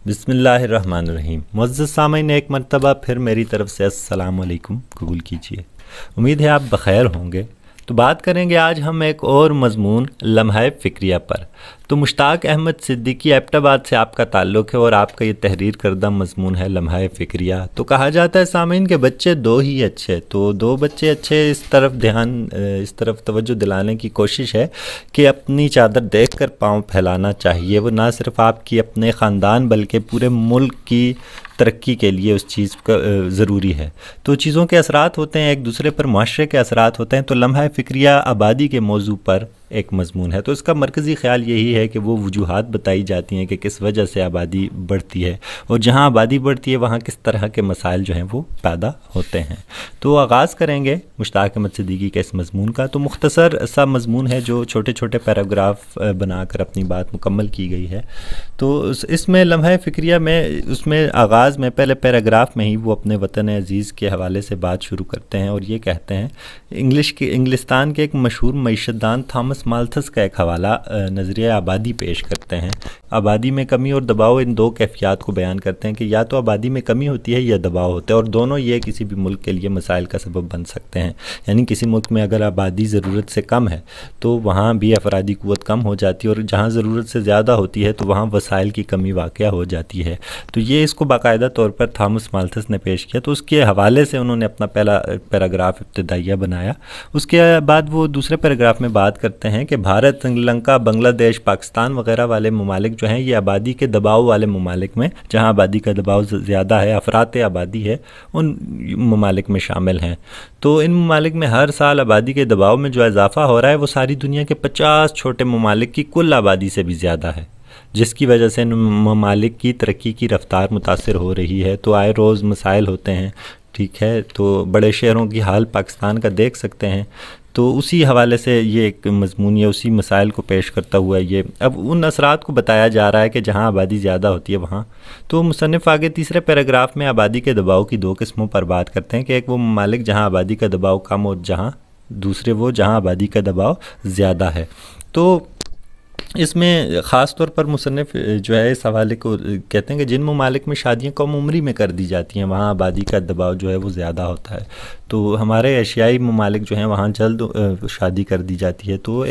بسم اللہ الرحمن الرحیم۔ معزز سامعین، ایک مرتبہ پھر میری طرف سے السلام علیکم قبول کیجیے۔ امید ہے آپ بخیر ہوں گے۔ تو بات کریں گے آج ہم ایک اور مضمون لمحہ فکریہ پر۔ تو مشتاق احمد صدیقی ایبٹ آباد سے آپ کا تعلق ہے اور آپ کا یہ تحریر کردہ مضمون ہے لمحہ فکریہ۔ تو کہا جاتا ہے سامعین کہ بچے دو ہی اچھے، تو دو بچے اچھے اس طرف توجہ دلانے کی کوشش ہے کہ اپنی چادر دیکھ کر پاؤں پھیلانا چاہیے۔ وہ نہ صرف آپ کی اپنے خاندان بلکہ پورے ملک کی ترقی کے لیے اس چیز کا ضروری ہے۔ تو چیزوں کے اثرات ہوتے ہیں ایک دوسرے پر، معاشرے کے اثرات ہوتے ہیں۔ تو لمحہ فکریہ آبادی کے موضوع پر ایک مضمون ہے۔ تو اس کا مرکزی خیال یہی ہے کہ وہ وجوہات بتائی جاتی ہیں کہ کس وجہ سے آبادی بڑھتی ہے، اور جہاں آبادی بڑھتی ہے وہاں کس طرح کے مسائل جو ہیں وہ پیدا ہوتے ہیں۔ تو آغاز کریں گے مشتاق احمد صدیقی کے اس مضمون کا۔ تو مختصر سا مضمون ہے جو چھوٹے چھوٹے پیراگراف بنا کر اپنی بات مکمل کی گئی ہے۔ تو اس میں لمحہ فکریہ میں اس میں آغاز میں پہلے پیراگراف میں ہی وہ اپنے وطن عزیز کے حوالے سے بات شروع کرتے ہیں اور یہ کہتے ہیں، انگلستان کے ایک مشہور معیشت دان تھامس مالتھس کا ایک حوالہ نظریہ آبادی پیش کرتے ہیں۔ آبادی میں کمی اور دباؤ، ان دو کیفیات کو بیان کرتے ہیں کہ یا تو آبادی میں کمی ہوتی ہے یا دباؤ ہوتا ہے، اور دونوں یہ کسی بھی ملک کے لیے مسائل کا سبب بن سکتے ہیں۔ یعنی کسی ملک میں اگر آبادی ضرورت سے کم ہے تو وہاں بھی افرادی قوت کم ہو جاتی ہے، اور جہاں ضرورت سے زیادہ ہوتی ہے تو وہاں وسائل کی کمی واقع ہو جاتی ہے۔ تو یہ اس کو باقاعدہ طور پر تھامس مالتھس نے پیش کیا۔ تو اس کے حوالے سے انہوں نے اپنا پہلا پیراگراف ابتدائیہ بنایا۔ اس کے بعد وہ دوسرے پیراگراف میں بات کرتے ہیں کہ بھارت، سری لنکا، بنگلہ دیش، پاکستان وغیرہ والے ممالک جو ہیں یہ آبادی کے دباؤ والے ممالک میں، جہاں آبادی کا دباؤ زیادہ ہے، افراط آبادی ہے، ان ممالک میں شامل ہیں۔ تو ان ممالک میں ہر سال آبادی کے دباؤ میں جو اضافہ ہو رہا ہے وہ ساری دنیا کے 50 چھوٹے ممالک کی کل آبادی سے بھی زیادہ ہے، جس کی وجہ سے ان ممالک کی ترقی کی رفتار متاثر ہو رہی ہے۔ تو آئے روز مسائل ہوتے ہیں، ٹھیک ہے۔ تو بڑے شہروں کی حال پاکستان کا دیکھ سکتے ہیں۔ تو اسی حوالے سے یہ ایک مضمون یا اسی مسائل کو پیش کرتا ہوا یہ اب ان اثرات کو بتایا جا رہا ہے کہ جہاں آبادی زیادہ ہوتی ہے وہاں۔ تو مصنف آگے تیسرے پیراگراف میں آبادی کے دباؤ کی دو قسموں پر بات کرتے ہیں کہ ایک وہ ممالک جہاں آبادی کا دباؤ کم اور دوسرے وہ جہاں آبادی کا دباؤ زیادہ ہے۔ تو اس میں خاص طور پر مصنف جو ہے اس حوالے کو کہتے ہیں کہ جن ممالک میں شادیاں کم عمری میں کر دی جاتی ہیں وہاں آبادی کا دباؤ جو ہے وہ زیادہ ہوتا ہے۔ تو ہمارے ایشیائی ممالک جو ہیں وہاں جلد شادی کر دی جاتی ہے، تو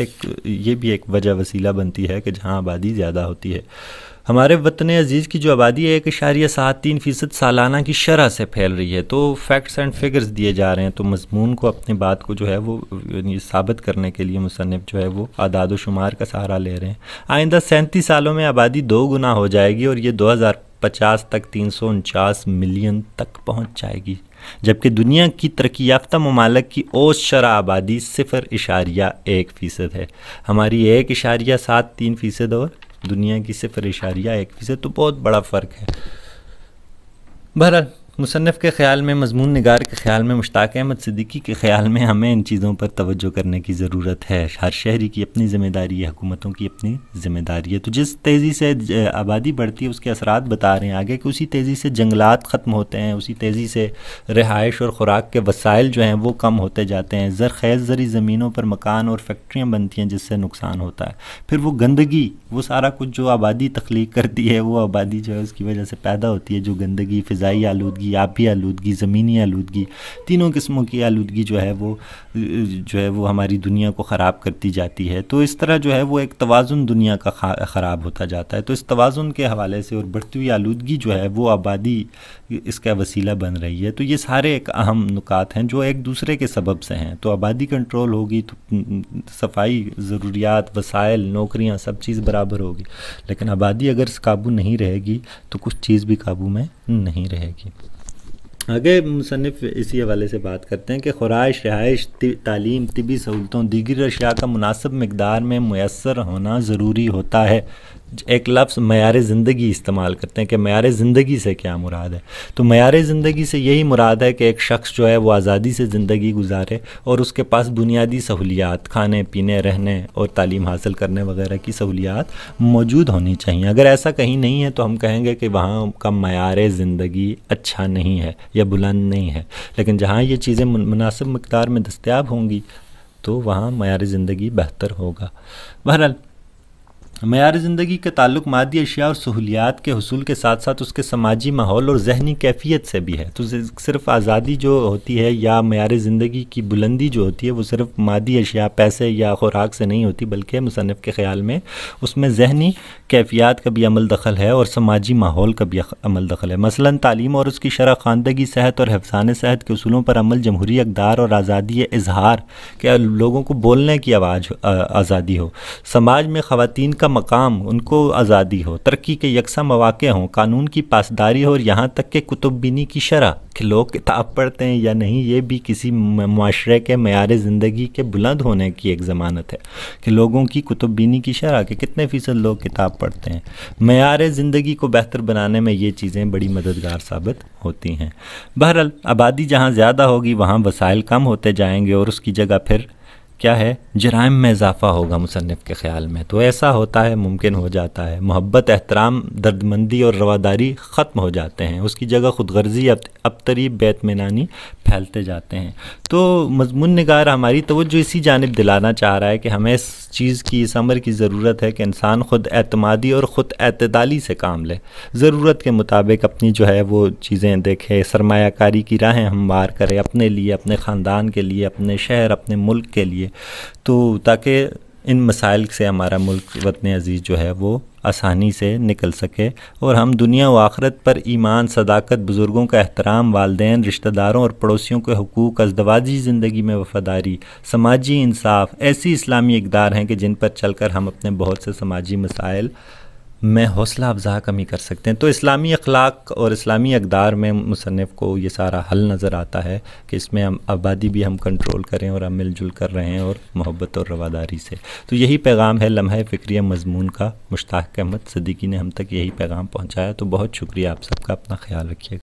یہ بھی ایک وجہ وسیلہ بنتی ہے کہ جہاں آبادی زیادہ ہوتی ہے۔ ہمارے وطن عزیز کی جو آبادی ہے 1.73% سالانہ کی شرح سے پھیل رہی ہے۔ تو فیکٹس اینڈ فگرز دیے جا رہے ہیں، تو مضمون کو اپنی بات کو جو ہے وہ ثابت کرنے کے لیے مصنف جو ہے وہ اعداد و شمار کا سہارا لے رہے ہیں۔ آئندہ 37 سالوں میں آبادی 2 گنا ہو جائے گی اور یہ 2050 تک 349 ملین تک پہنچ جائے گی، جبکہ دنیا کی ترقی یافتہ ممالک کی اوسط شرح آبادی 0.1% ہے۔ ہماری 1.73% اور دنیا کی 0.1%، تو بہت بڑا فرق ہے۔ بہرحال مصنف کے خیال میں، مضمون نگار کے خیال میں، مشتاق احمد صدیقی کے خیال میں ہمیں ان چیزوں پر توجہ کرنے کی ضرورت ہے۔ ہر شہری کی اپنی ذمہ داری ہے، حکومتوں کی اپنی ذمہ داری ہے۔ تو جس تیزی سے آبادی بڑھتی ہے اس کے اثرات بتا رہے ہیں آگے کہ اسی تیزی سے جنگلات ختم ہوتے ہیں، اسی تیزی سے رہائش اور خوراک کے وسائل جو ہیں وہ کم ہوتے جاتے ہیں، زرخیز زرعی زمینوں پر مکان اور فیکٹریاں بنتی ہیں جس سے نقصان ہوتا ہے۔ پھر وہ گندگی، وہ سارا کچھ جو آبادی تخلیق کرتی ہے، وہ آبادی جو ہے اس کی وجہ سے پیدا ہوتی ہے، جو گندگی، فضائی آلودگی، آبی آلودگی، زمینی آلودگی، تینوں قسموں کی آلودگی جو ہے وہ ہماری دنیا کو خراب کرتی جاتی ہے۔ تو اس طرح جو ہے وہ ایک توازن دنیا کا خراب ہوتا جاتا ہے۔ تو اس توازن کے حوالے سے اور بڑھتی ہوئی آلودگی جو ہے وہ آبادی اس کا وسیلہ بن رہی ہے۔ تو یہ سارے ایک اہم نکات ہیں جو ایک دوسرے کے سبب سے ہیں۔ تو آبادی کنٹرول ہوگی تو صفائی، ضروریات، وسائل، نوکریاں، سب چیز برابر ہوگی، لیکن آبادی اگر قابو نہیں رہے گی تو کچھ چیز بھی قابو میں نہیں رہے گی۔ آگے مصنف اسی حوالے سے بات کرتے ہیں کہ خوراک، رہائش، تعلیم، طبی سہولتوں، دیگر اشیاء کا مناسب مقدار میں میسر ہونا ضروری ہوتا ہے۔ ایک لفظ معیار زندگی استعمال کرتے ہیں کہ معیار زندگی سے کیا مراد ہے۔ تو معیار زندگی سے یہی مراد ہے کہ ایک شخص جو ہے وہ آزادی سے زندگی گزارے اور اس کے پاس بنیادی سہولیات، کھانے پینے، رہنے اور تعلیم حاصل کرنے وغیرہ کی سہولیات موجود ہونی چاہیے۔ اگر ایسا کہیں نہیں ہے تو ہم کہیں گے کہ وہاں کا معیار زندگی اچھا نہیں ہے یا بلند نہیں ہے، لیکن جہاں یہ چیزیں مناسب مقدار میں دستیاب ہوں گی تو وہاں معیار زندگی بہتر ہوگا۔ بہرحال معیار زندگی کا تعلق مادی اشیاء اور سہولیات کے حصول کے ساتھ ساتھ اس کے سماجی ماحول اور ذہنی کیفیت سے بھی ہے۔ تو صرف آزادی جو ہوتی ہے یا معیار زندگی کی بلندی جو ہوتی ہے وہ صرف مادی اشیاء، پیسے یا خوراک سے نہیں ہوتی، بلکہ مصنف کے خیال میں اس میں ذہنی کیفیات کا بھی عمل دخل ہے اور سماجی ماحول کا بھی عمل دخل ہے۔ مثلا تعلیم اور اس کی شرح خواندگی، صحت اور حفظان صحت کے اصولوں پر عمل، جمہوری اقدار اور آزادی اظہار کہ لوگوں کو بولنے کی آزادی ہو، سماج میں خواتین کا مقام، ان کو آزادی ہو، ترقی کے یکساں مواقع ہوں، قانون کی پاسداری ہو، اور یہاں تک کہ کتب بینی کی شرح کہ لوگ کتاب پڑھتے ہیں یا نہیں، یہ بھی کسی معاشرے کے معیار زندگی کے بلند ہونے کی ایک ضمانت ہے کہ لوگوں کی کتب بینی کی شرح کہ کتنے فیصد لوگ کتاب پڑھتے ہیں۔ معیار زندگی کو بہتر بنانے میں یہ چیزیں بڑی مددگار ثابت ہوتی ہیں۔ بہرحال آبادی جہاں زیادہ ہوگی وہاں وسائل کم ہوتے جائیں گے اور اس کی جگہ پھر کیا ہے، جرائم میں اضافہ ہوگا مصنف کے خیال میں۔ تو ایسا ہوتا ہے، ممکن ہو جاتا ہے، محبت، احترام، دردمندی اور رواداری ختم ہو جاتے ہیں، اس کی جگہ خود غرضی، ابتری، بے اطمینانی پھیلتے جاتے ہیں۔ تو مضمون نگار ہماری توجہ اسی جانب دلانا چاہ رہا ہے کہ ہمیں اس چیز کی، اس امر کی ضرورت ہے کہ انسان خود اعتمادی اور خود اعتدالی سے کام لے، ضرورت کے مطابق اپنی جو ہے وہ چیزیں دیکھے، سرمایہ کاری کی راہیں ہموار کرے اپنے لیے، اپنے خاندان کے لیے، اپنے شہر، اپنے ملک کے لیے، تو تاکہ ان مسائل سے ہمارا ملک، وطن عزیز جو ہے وہ آسانی سے نکل سکے اور ہم دنیا و آخرت پر ایمان، صداقت، بزرگوں کا احترام، والدین، رشتہ داروں اور پڑوسیوں کے حقوق، ازدواجی زندگی میں وفاداری، سماجی انصاف، ایسی اسلامی اقدار ہیں کہ جن پر چل کر ہم اپنے بہت سے سماجی مسائل میں حوصلہ افزا کمی کر سکتے ہیں۔ تو اسلامی اخلاق اور اسلامی اقدار میں مصنف کو یہ سارا حل نظر آتا ہے کہ اس میں ہم آبادی بھی ہم کنٹرول کریں اور ہم مل جل کر رہیں اور محبت اور رواداری سے۔ تو یہی پیغام ہے لمحہ فکریہ مضمون کا۔ مشتاق احمد صدیقی نے ہم تک یہی پیغام پہنچایا۔ تو بہت شکریہ آپ سب کا، اپنا خیال رکھیے گا۔